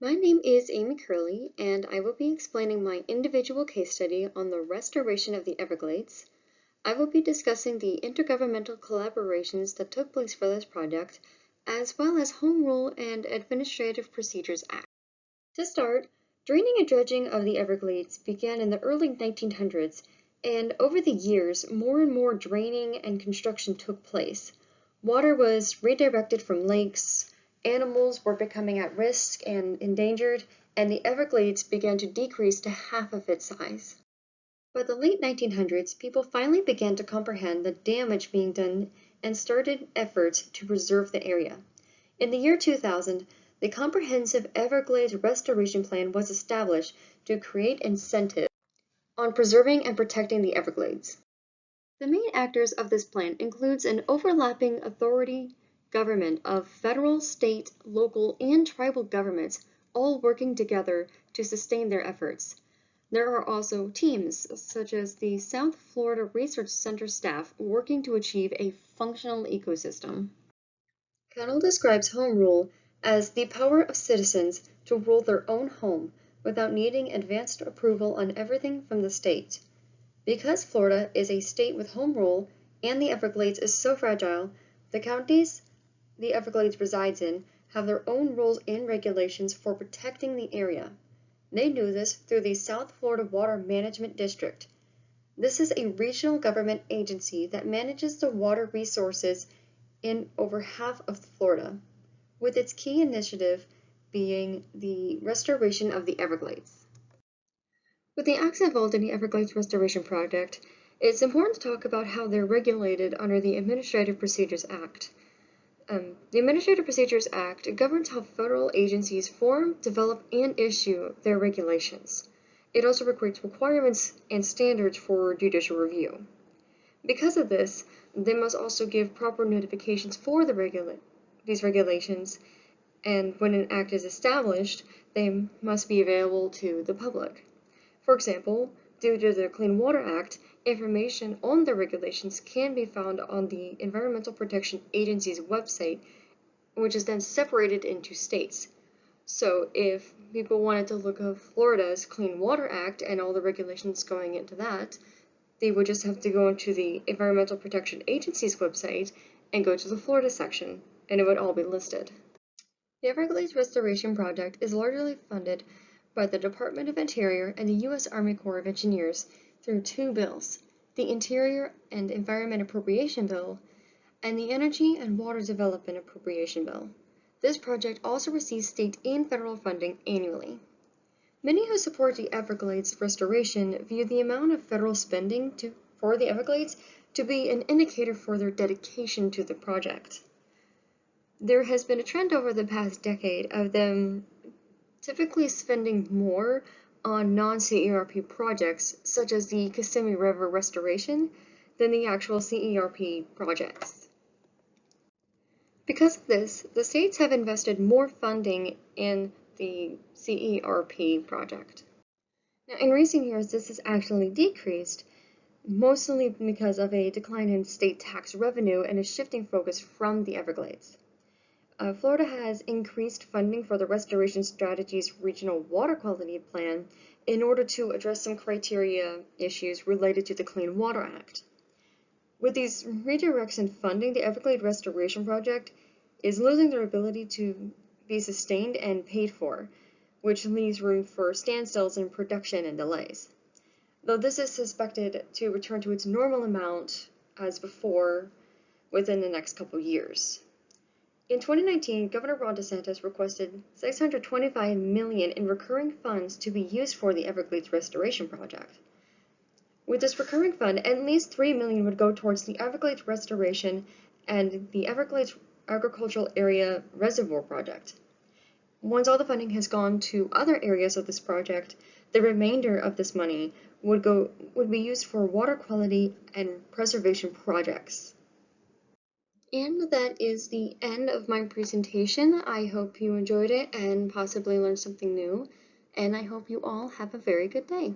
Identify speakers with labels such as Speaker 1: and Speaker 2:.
Speaker 1: My name is Amy Curley, and I will be explaining my individual case study on the restoration of the Everglades. I will be discussing the intergovernmental collaborations that took place for this project, as well as Home Rule and Administrative Procedures Act. To start, draining and dredging of the Everglades began in the early 1900s, and over the years, more and more draining and construction took place. Water was redirected from lakes, animals were becoming at risk and endangered, and the Everglades began to decrease to half of its size. By the late 1900s, people finally began to comprehend the damage being done and started efforts to preserve the area. In the year 2000, the Comprehensive Everglades Restoration Plan was established to create incentives on preserving and protecting the Everglades. The main actors of this plan includes an overlapping authority government of federal, state, local, and tribal governments all working together to sustain their efforts. There are also teams, such as the South Florida Research Center staff, working to achieve a functional ecosystem. Connell describes home rule as the power of citizens to rule their own home without needing advanced approval on everything from the state. Because Florida is a state with home rule and the Everglades is so fragile, the counties the Everglades resides in have their own rules and regulations for protecting the area. They do this through the South Florida Water Management District. This is a regional government agency that manages the water resources in over half of Florida, with its key initiative being the restoration of the Everglades. With the acts involved in the Everglades Restoration Project, it's important to talk about how they're regulated under the Administrative Procedures Act. The Administrative Procedures Act governs how federal agencies form, develop, and issue their regulations. It also creates requirements and standards for judicial review. Because of this, they must also give proper notifications for these regulations, and when an act is established, they must be available to the public. For example, due to the Clean Water Act, information on the regulations can be found on the Environmental Protection Agency's website, which is then separated into states. So if people wanted to look up Florida's Clean Water Act and all the regulations going into that, they would just have to go into the Environmental Protection Agency's website and go to the Florida section, and it would all be listed. The Everglades Restoration Project is largely funded by the Department of Interior and the U.S. Army Corps of Engineers through two bills, the Interior and Environment Appropriation Bill and the Energy and Water Development Appropriation Bill. This project also receives state and federal funding annually. Many who support the Everglades restoration view the amount of federal spending for the Everglades to be an indicator for their dedication to the project. There has been a trend over the past decade of them typically spending more on non-CERP projects, such as the Kissimmee River restoration, than the actual CERP projects. Because of this, the states have invested more funding in the CERP project. Now, in recent years, this has actually decreased, mostly because of a decline in state tax revenue and a shifting focus from the Everglades. Florida has increased funding for the Restoration Strategies Regional Water Quality Plan in order to address some criteria issues related to the Clean Water Act. With these redirects in funding, the Everglades Restoration Project is losing their ability to be sustained and paid for, which leaves room for standstills in production and delays. Though this is suspected to return to its normal amount as before within the next couple years. In 2019, Governor Ron DeSantis requested $625 million in recurring funds to be used for the Everglades Restoration Project. With this recurring fund, at least $3 million would go towards the Everglades Restoration and the Everglades Agricultural Area Reservoir Project. Once all the funding has gone to other areas of this project, the remainder of this money would be used for water quality and preservation projects. And that is the end of my presentation. I hope you enjoyed it and possibly learned something new, and I hope you all have a very good day.